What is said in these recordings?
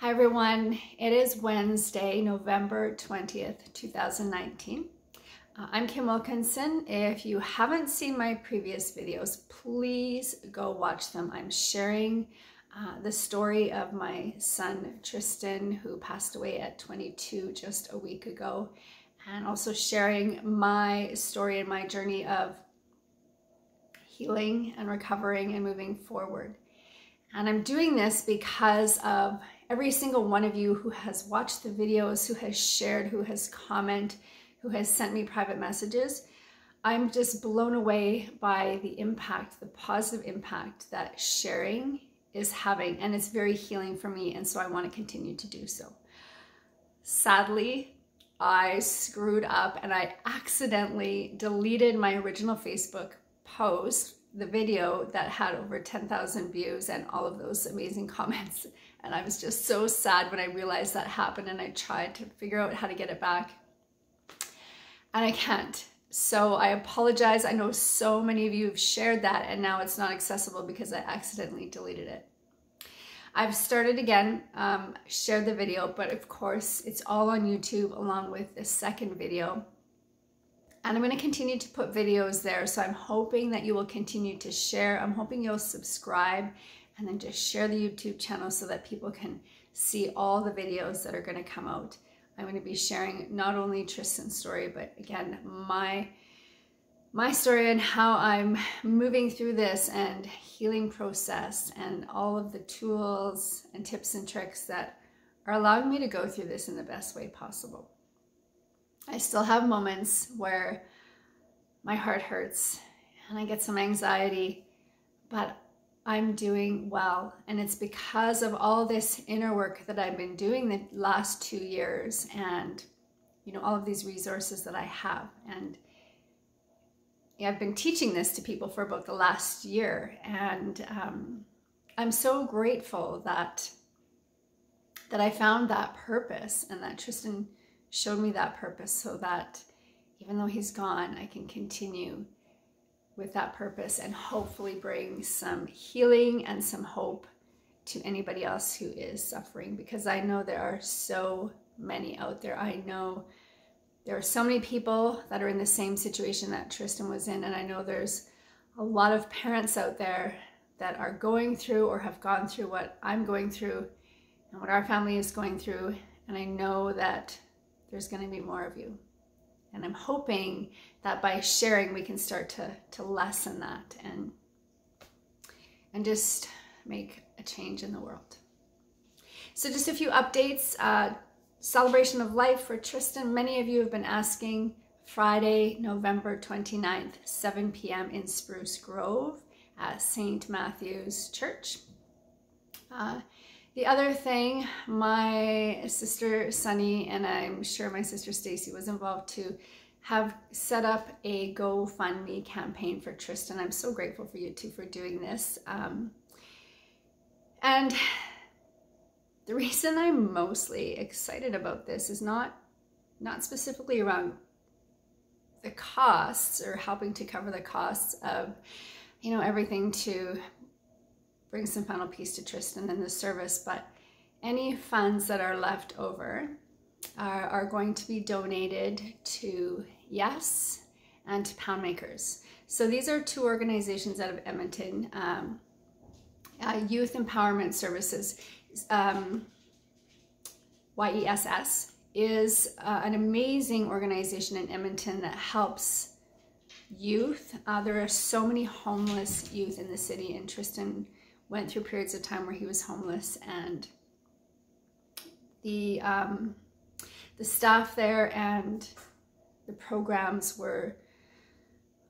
Hi everyone, it is Wednesday, November 20th, 2019. I'm Kim Wilkinson. If you haven't seen my previous videos, please go watch them. I'm sharing the story of my son Tristan, who passed away at 22 just a week ago, and also sharing my story and my journey of healing and recovering and moving forward. And I'm doing this because of every single one of you who has watched the videos, who has shared, who has commented, who has sent me private messages. I'm just blown away by the impact, the positive impact that sharing is having, and it's very healing for me, and so I want to continue to do so. Sadly, I screwed up and I accidentally deleted my original Facebook post, the video that had over 10,000 views and all of those amazing comments. And I was just so sad when I realized that happened, and I tried to figure out how to get it back. And I can't. So I apologize. I know so many of you have shared that and now it's not accessible because I accidentally deleted it. I've started again, shared the video, but of course it's all on YouTube along with the second video. And I'm going to continue to put videos there, so I'm hoping that you will continue to share. I'm hoping you'll subscribe and then just share the YouTube channel so that people can see all the videos that are going to come out. I'm going to be sharing not only Tristan's story, but again, my story and how I'm moving through this and healing process and all of the tools and tips and tricks that are allowing me to go through this in the best way possible. I still have moments where my heart hurts and I get some anxiety, but I'm doing well. And it's because of all this inner work that I've been doing the last 2 years, and all of these resources that I have. And I've been teaching this to people for about the last year, and I'm so grateful that I found that purpose, and that Tristan showed me that purpose, so that even though he's gone, I can continue with that purpose and hopefully bring some healing and some hope to anybody else who is suffering, because I know there are so many out there. I know there are so many people that are in the same situation that Tristan was in, and I know there's a lot of parents out there that are going through or have gone through what I'm going through and what our family is going through, and I know that there's going to be more of you. And I'm hoping that by sharing, we can start to lessen that and just make a change in the world. So just a few updates. Celebration of life for Tristan. Many of you have been asking. Friday, November 29th, 7 p.m. in Spruce Grove at St. Matthew's Church. The other thing, my sister Sunny, and I'm sure my sister Stacy was involved too, have set up a GoFundMe campaign for Tristan. I'm so grateful for you two for doing this. And the reason I'm mostly excited about this is not specifically around the costs or helping to cover the costs of, everything to bring some final peace to Tristan and the service, but any funds that are left over are going to be donated to Yes and to Poundmakers. So these are two organizations out of Edmonton, Youth Empowerment Services. YESS is an amazing organization in Edmonton that helps youth. There are so many homeless youth in the city, and Tristan went through periods of time where he was homeless, and the staff there and the programs were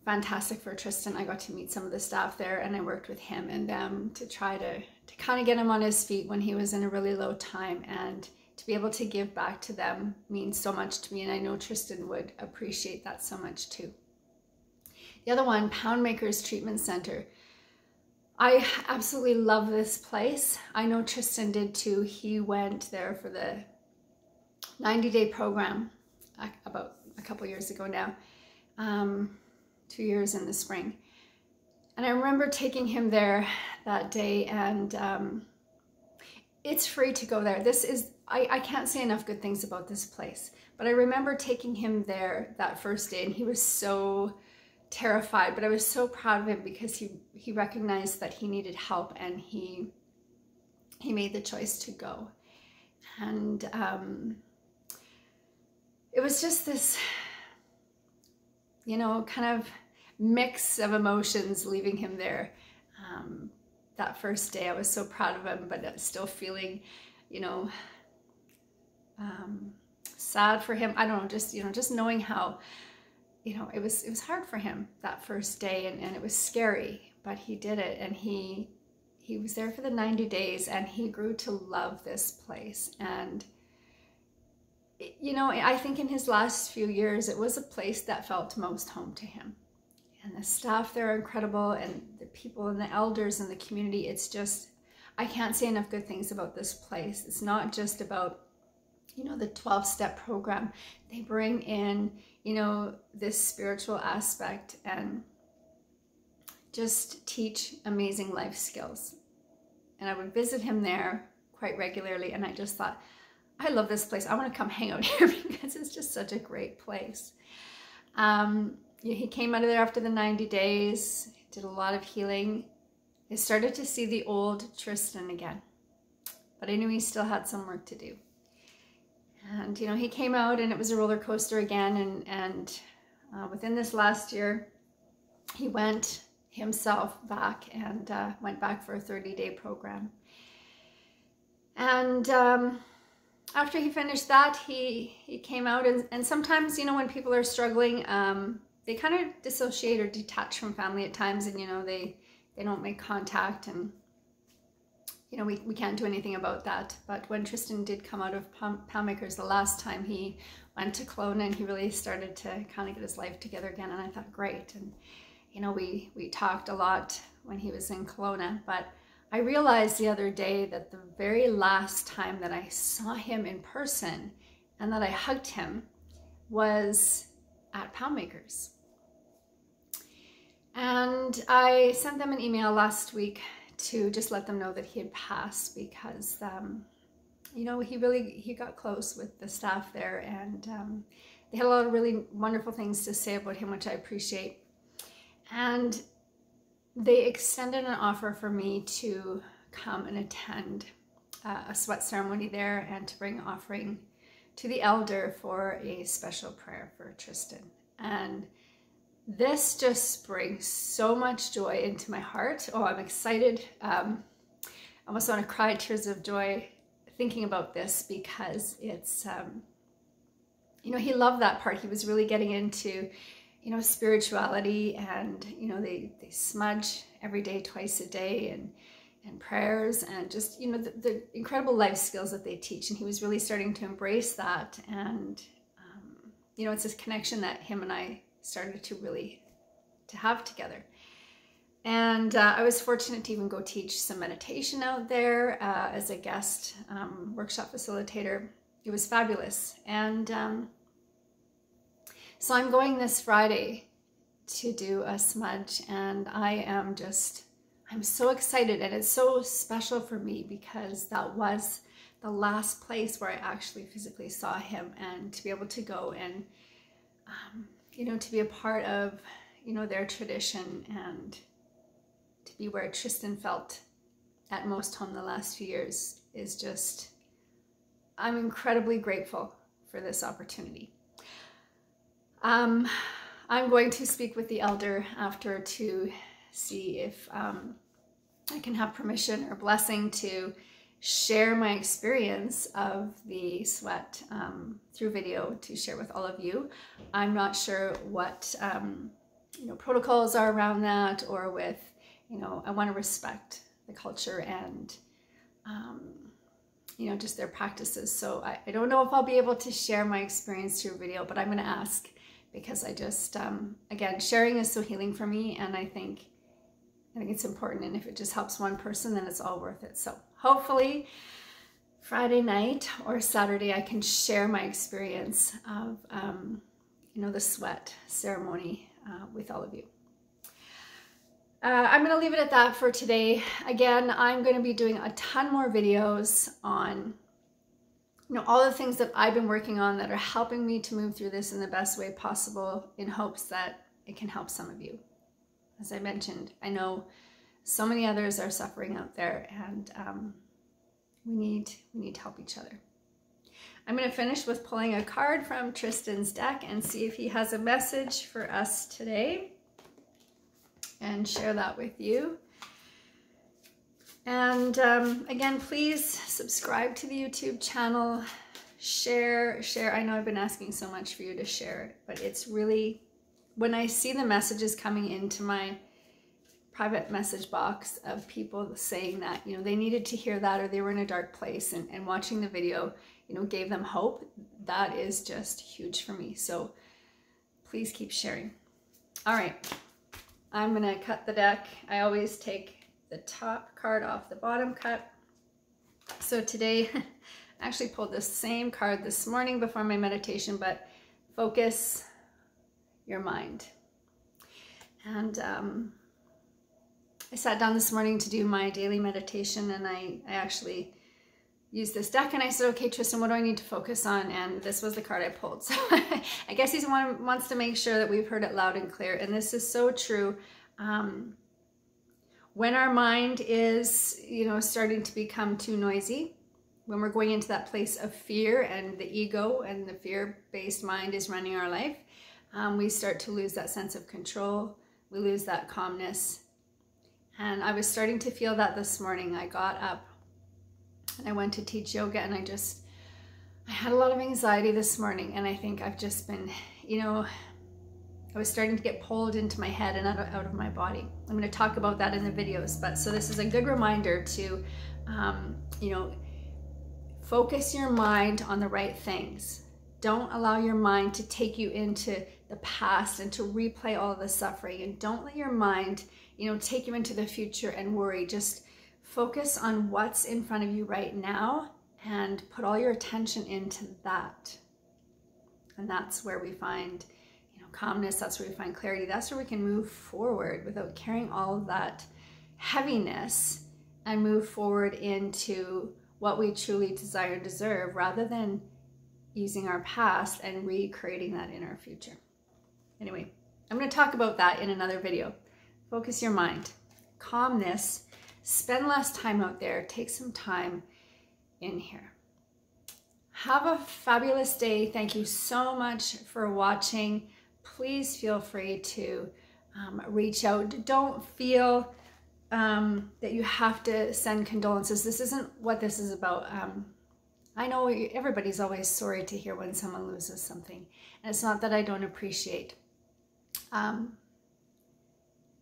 fantastic for Tristan. I got to meet some of the staff there, and I worked with him and them to try to kind of get him on his feet when he was in a really low time, and to be able to give back to them means so much to me, and I know Tristan would appreciate that so much too. The other one, Poundmakers Treatment Center. I absolutely love this place. I know Tristan did too. He went there for the 90-day program about a couple years ago now, 2 years in the spring. And I remember taking him there that day, and it's free to go there. This is, I can't say enough good things about this place, but I remember taking him there that first day, and he was so terrified, but I was so proud of him because he recognized that he needed help, and he made the choice to go. And it was just this, you know, kind of mix of emotions leaving him there. That first day, I was so proud of him, but still feeling, you know, sad for him. I don't know, just, you know, just knowing how, you know, it was hard for him that first day, and it was scary, but he did it, and he was there for the 90 days, and he grew to love this place. And, you know, I think in his last few years, it was a place that felt most home to him. And the staff there are incredible, and the people and the elders in the community. It's just, I can't say enough good things about this place. It's not just about, you know, the 12-step program. They bring in, you know, this spiritual aspect and just teach amazing life skills. And I would visit him there quite regularly, and I just thought, I love this place. I want to come hang out here because it's just such a great place. He came out of there after the 90 days, did a lot of healing. I started to see the old Tristan again, but I knew he still had some work to do. And, you know, he came out, and it was a roller coaster again. And within this last year, he went himself back and went back for a 30-day program. And after he finished that, he came out, and sometimes, you know, when people are struggling, they kind of dissociate or detach from family at times, and, you know, they don't make contact, and, you know, we can't do anything about that. But when Tristan did come out of Palmakers the last time, he went to Kelowna, and he really started to kind of get his life together again, and I thought, great. And, you know, we talked a lot when he was in Kelowna, but I realized the other day that the very last time that I saw him in person and that I hugged him was at Palmakers. And I sent them an email last week to just let them know that he had passed, because, you know, he got close with the staff there, and they had a lot of really wonderful things to say about him, which I appreciate. And they extended an offer for me to come and attend a sweat ceremony there, and to bring an offering to the elder for a special prayer for Tristan. And this just brings so much joy into my heart. Oh, I'm excited. I almost want to cry tears of joy thinking about this, because it's, you know, he loved that part. He was really getting into, you know, spirituality, and, you know, they smudge every day, twice a day, and prayers, and just, you know, the incredible life skills that they teach. And he was really starting to embrace that. And, you know, it's this connection that him and I started to really to have together. And I was fortunate to even go teach some meditation out there as a guest workshop facilitator. It was fabulous. And so I'm going this Friday to do a smudge, and I'm so excited, and it's so special for me, because that was the last place where I actually physically saw him, and to be able to go and, you know, to be a part of, you know, their tradition, and to be where Tristan felt at most home the last few years is just, I'm incredibly grateful for this opportunity. I'm going to speak with the elder after to see if I can have permission or blessing to share my experience of the sweat through video, to share with all of you. I'm not sure what you know, protocols are around that, or with, you know, I want to respect the culture and you know, just their practices. So I don't know if I'll be able to share my experience through video, but I'm going to ask, because I just again, sharing is so healing for me, and I think it's important, and if it just helps one person, then it's all worth it. So hopefully Friday night or Saturday I can share my experience of you know, the sweat ceremony with all of you. I'm going to leave it at that for today. Again, I'm going to be doing a ton more videos on, you know, all the things that I've been working on that are helping me to move through this in the best way possible, in hopes that it can help some of you. As I mentioned, I know so many others are suffering out there, and we need to help each other. I'm going to finish with pulling a card from Tristan's deck and see if he has a message for us today, and share that with you. And again, please subscribe to the YouTube channel, share. I know I've been asking so much for you to share, but it's really, when I see the messages coming into my private message box of people saying that, you know, they needed to hear that, or they were in a dark place, and watching the video, you know, gave them hope, that is just huge for me. So please keep sharing. All right. I'm going to cut the deck. I always take the top card off the bottom cut. So today, I actually pulled the same card this morning before my meditation, but focus your mind. And I sat down this morning to do my daily meditation, and I actually used this deck, and I said, okay, Tristan, what do I need to focus on? And this was the card I pulled. So I guess he wants to make sure that we've heard it loud and clear. And this is so true. When our mind is, you know, starting to become too noisy, when we're going into that place of fear, and the ego and the fear-based mind is running our life, we start to lose that sense of control. We lose that calmness. And I was starting to feel that this morning. I got up and I went to teach yoga, and I had a lot of anxiety this morning, and I think I've just been, you know, I was starting to get pulled into my head and out of my body. I'm going to talk about that in the videos, but so this is a good reminder to, you know, focus your mind on the right things. Don't allow your mind to take you into the past and to replay all of the suffering, and don't let your mind, you know, take you into the future and worry. Just focus on what's in front of you right now and put all your attention into that. And that's where we find, you know, calmness. That's where we find clarity. That's where we can move forward without carrying all of that heaviness, and move forward into what we truly desire and deserve, rather than using our past and recreating that in our future. Anyway, I'm going to talk about that in another video. Focus your mind. Calmness. Spend less time out there. Take some time in here. Have a fabulous day. Thank you so much for watching. Please feel free to reach out. Don't feel that you have to send condolences. This isn't what this is about. I know everybody's always sorry to hear when someone loses something. And it's not that I don't appreciate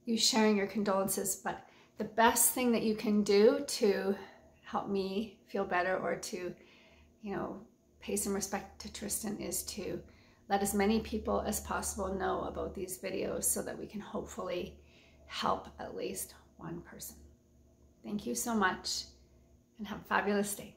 you sharing your condolences, but the best thing that you can do to help me feel better, or to, you know, pay some respect to Tristan, is to let as many people as possible know about these videos, so that we can hopefully help at least one person. Thank you so much, and have a fabulous day.